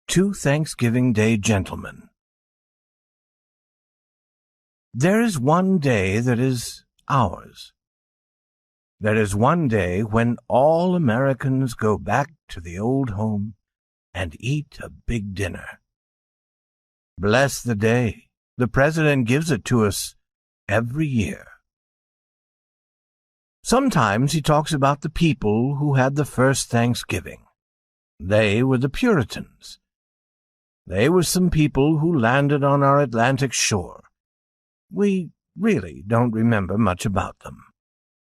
Two Thanksgiving Day Gentlemen. There is one day that is ours. There is one day when all Americans go back to the old home and eat a big dinner. Bless the day. The President gives it to us every year. Sometimes he talks about the people who had the first Thanksgiving. They were the Puritans. They were some people who landed on our Atlantic shore. We really don't remember much about them.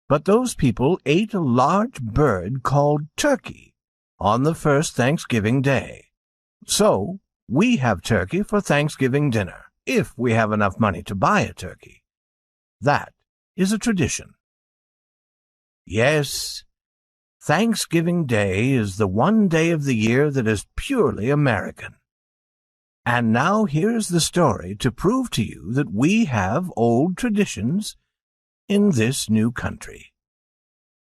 But those people ate a large bird called turkey on the first Thanksgiving Day. So we have turkey for Thanksgiving dinner, if we have enough money to buy a turkey. That is a tradition. Yes, Thanksgiving Day is the one day of the year that is purely American. And now here's the story to prove to you that we have old traditions in this new country.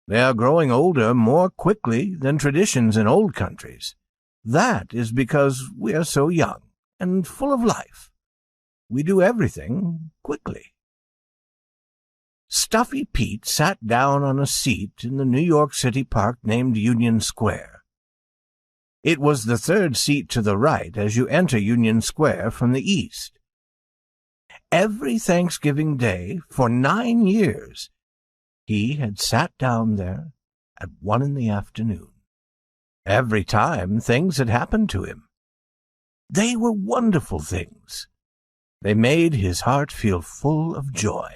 They are growing older more quickly than traditions in old countries. That is because we are so young and full of life. We do everything quickly. Stuffy Pete sat down on a seat in the New York City park named Union Square. It was the third seat to the right as you enter Union Square from the east. Every Thanksgiving Day for 9 years, he had sat down there at 1 p.m. Every time things had happened to him. They were wonderful things. They made his heart feel full of joy.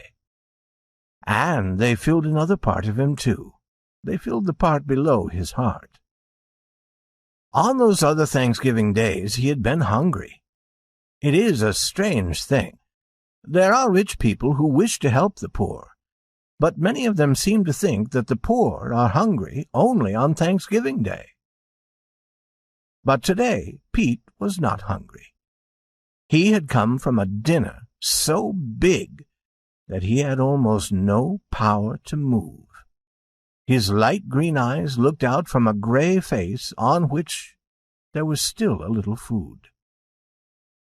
And they filled another part of him, too. They filled the part below his heart. On those other Thanksgiving days he had been hungry. It is a strange thing. There are rich people who wish to help the poor, but many of them seem to think that the poor are hungry only on Thanksgiving Day. But today Pete was not hungry. He had come from a dinner so big that he had almost no power to move. His light green eyes looked out from a gray face on which there was still a little food.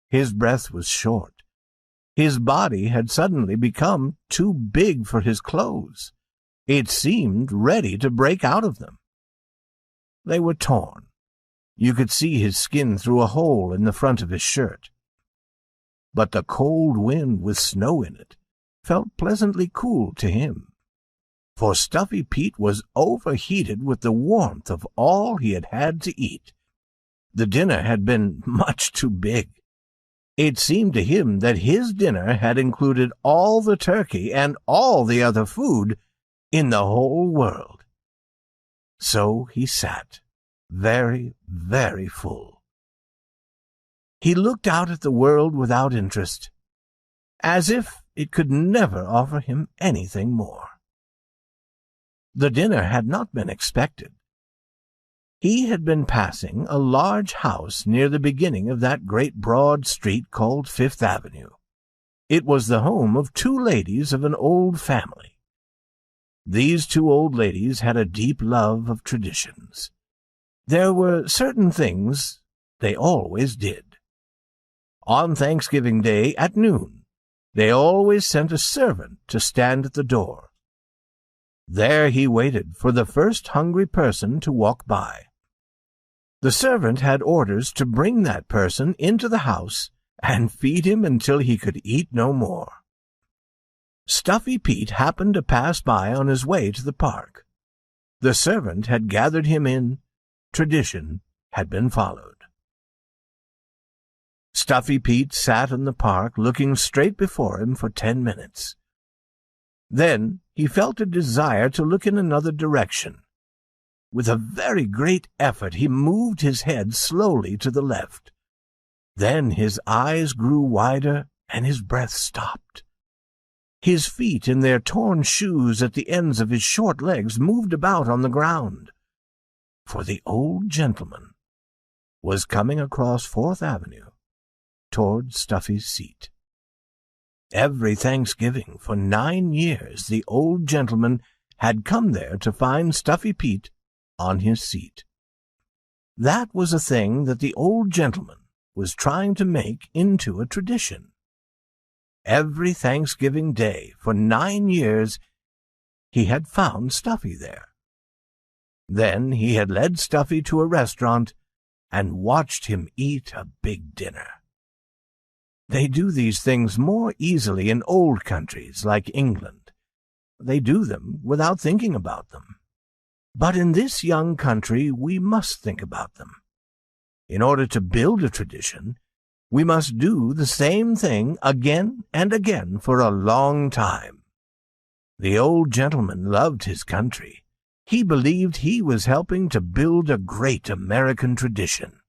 His breath was short. His body had suddenly become too big for his clothes. It seemed ready to break out of them. They were torn. You could see his skin through a hole in the front of his shirt. But the cold wind with snow in it felt pleasantly cool to him. For Stuffy Pete was overheated with the warmth of all he had had to eat. The dinner had been much too big. It seemed to him that his dinner had included all the turkey and all the other food in the whole world. So he sat, very, very full. He looked out at the world without interest, as if it could never offer him anything more. The dinner had not been expected. He had been passing a large house near the beginning of that great broad street called Fifth Avenue. It was the home of 2 ladies of an old family. These 2 old ladies had a deep love of traditions. There were certain things they always did. On Thanksgiving Day at noon, they always sent a servant to stand at the door. There he waited for the first hungry person to walk by. The servant had orders to bring that person into the house and feed him until he could eat no more. Stuffy Pete happened to pass by on his way to the park. The servant had gathered him in. Tradition had been followed. Stuffy Pete sat in the park looking straight before him for 10 minutes. Then he felt a desire to look in another direction. With a very great effort he moved his head slowly to the left. Then his eyes grew wider and his breath stopped. His feet in their torn shoes at the ends of his short legs moved about on the ground. For the old gentleman was coming across 4th Avenue toward Stuffy's seat. Every Thanksgiving for 9 years the old gentleman had come there to find Stuffy Pete on his seat. That was a thing that the old gentleman was trying to make into a tradition. Every Thanksgiving Day for 9 years he had found Stuffy there. Then he had led Stuffy to a restaurant and watched him eat a big dinner. They do these things more easily in old countries like England. They do them without thinking about them. But in this young country we must think about them. In order to build a tradition, we must do the same thing again and again for a long time. The old gentleman loved his country. He believed he was helping to build a great American tradition.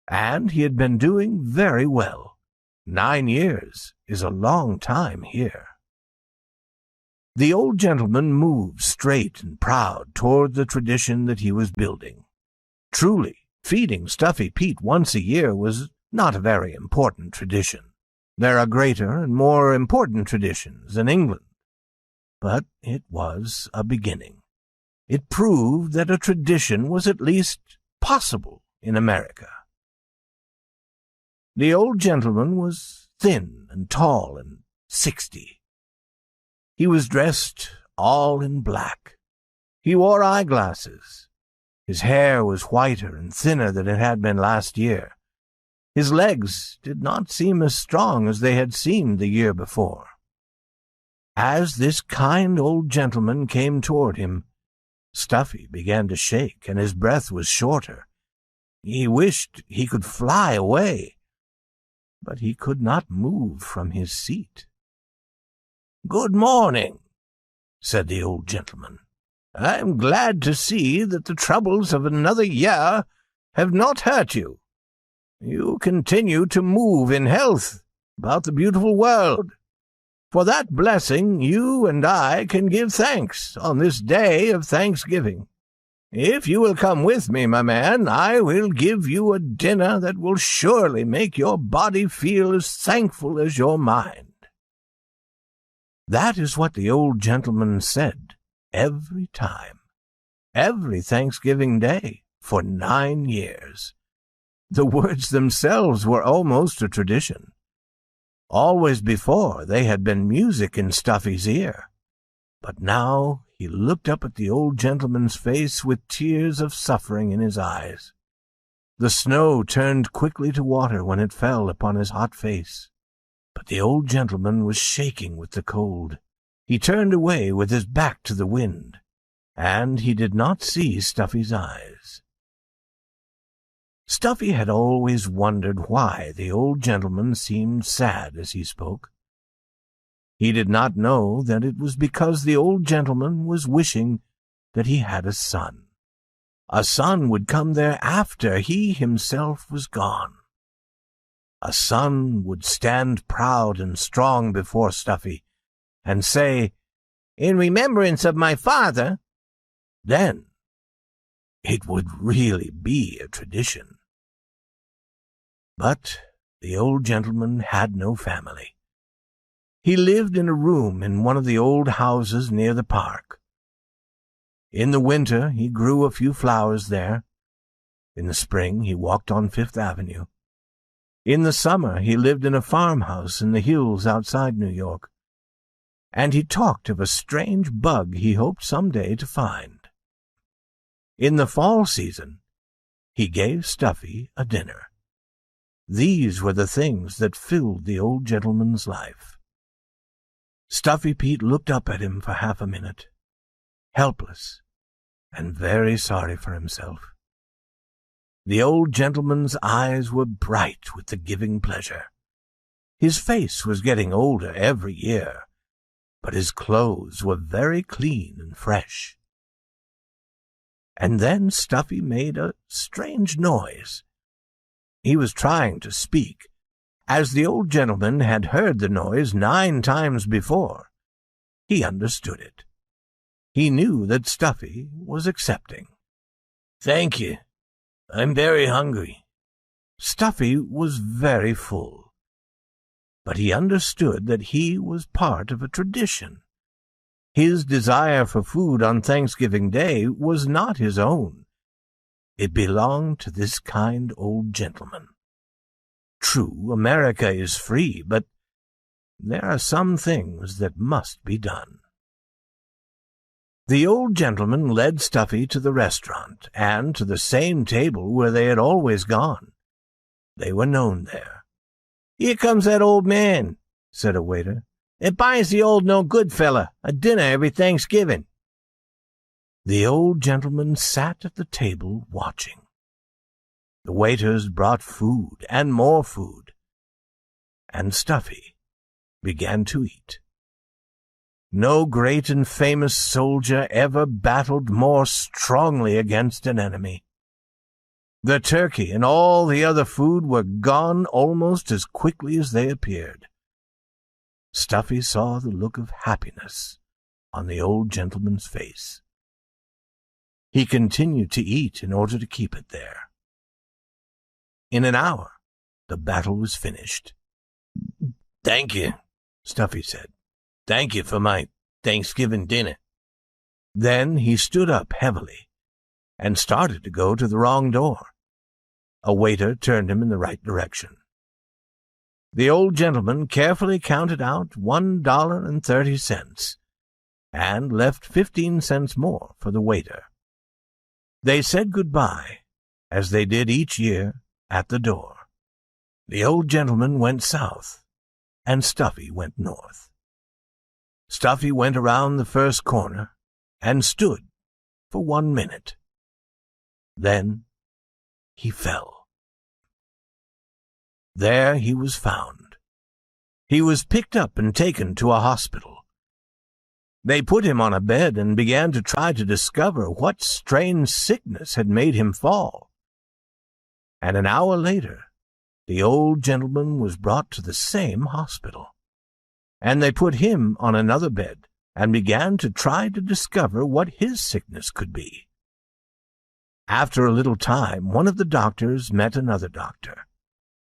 And he had been doing very well. 9 years is a long time here. The old gentleman moved straight and proud toward the tradition that he was building. Truly, feeding Stuffy Pete once a year was not a very important tradition. There are greater and more important traditions in England. But it was a beginning. It proved that a tradition was at least possible in America. The old gentleman was thin and tall and 60. He was dressed all in black. He wore eyeglasses. His hair was whiter and thinner than it had been last year. His legs did not seem as strong as they had seemed the year before. As this kind old gentleman came toward him, Stuffy began to shake, and his breath was shorter. He wished he could fly away, but he could not move from his seat. "Good morning," said the old gentleman. "I am glad to see that the troubles of another year have not hurt you. You continue to move in health about the beautiful world. For that blessing you and I can give thanks on this day of Thanksgiving. If you will come with me, my man, I will give you a dinner that will surely make your body feel as thankful as your mind." That is what the old gentleman said every time, every Thanksgiving Day for 9 years. The words themselves were almost a tradition. Always before they had been music in Stuffy's ear, but now he looked up at the old gentleman's face with tears of suffering in his eyes. The snow turned quickly to water when it fell upon his hot face, but the old gentleman was shaking with the cold. He turned away with his back to the wind, and he did not see Stuffy's eyes. Stuffy had always wondered why the old gentleman seemed sad as he spoke. He did not know that it was because the old gentleman was wishing that he had a son. A son would come there after he himself was gone. A son would stand proud and strong before Stuffy and say, "In remembrance of my father," then it would really be a tradition. But the old gentleman had no family. He lived in a room in one of the old houses near the park. In the winter he grew a few flowers there. In the spring he walked on Fifth Avenue. In the summer he lived in a farmhouse in the hills outside New York. And he talked of a strange bug he hoped some day to find. In the fall season he gave Stuffy a dinner. These were the things that filled the old gentleman's life. Stuffy Pete looked up at him for half a minute, helpless and very sorry for himself. The old gentleman's eyes were bright with the giving pleasure. His face was getting older every year, but his clothes were very clean and fresh. And then Stuffy made a strange noise. He was trying to speak, as the old gentleman had heard the noise 9 times before. He understood it. He knew that Stuffy was accepting. "Thank you. I'm very hungry." Stuffy was very full, but he understood that he was part of a tradition. His desire for food on Thanksgiving Day was not his own. It belonged to this kind old gentleman. True, America is free, but there are some things that must be done. The old gentleman led Stuffy to the restaurant, and to the same table where they had always gone. They were known there. "Here comes that old man," said a waiter. "It buys the old no-good fella a dinner every Thanksgiving." The old gentleman sat at the table watching. The waiters brought food and more food, and Stuffy began to eat. No great and famous soldier ever battled more strongly against an enemy. The turkey and all the other food were gone almost as quickly as they appeared. Stuffy saw the look of happiness on the old gentleman's face. He continued to eat in order to keep it there. In an hour, the battle was finished. "Thank you," Stuffy said. "Thank you for my Thanksgiving dinner." Then he stood up heavily and started to go to the wrong door. A waiter turned him in the right direction. The old gentleman carefully counted out $1.30 and left 15 cents more for the waiter. They said goodbye, as they did each year, at the door. The old gentleman went south, and Stuffy went north. Stuffy went around the first corner and stood for 1 minute. Then he fell. There he was found. He was picked up and taken to a hospital. They put him on a bed and began to try to discover what strange sickness had made him fall. And an hour later, the old gentleman was brought to the same hospital, and they put him on another bed and began to try to discover what his sickness could be. After a little time, one of the doctors met another doctor,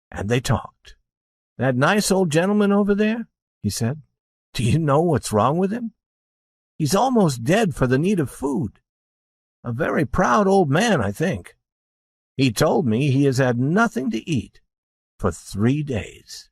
and they talked. "That nice old gentleman over there," he said, "do you know what's wrong with him? He's almost dead for the need of food. A very proud old man, I think. He told me he has had nothing to eat for 3 days.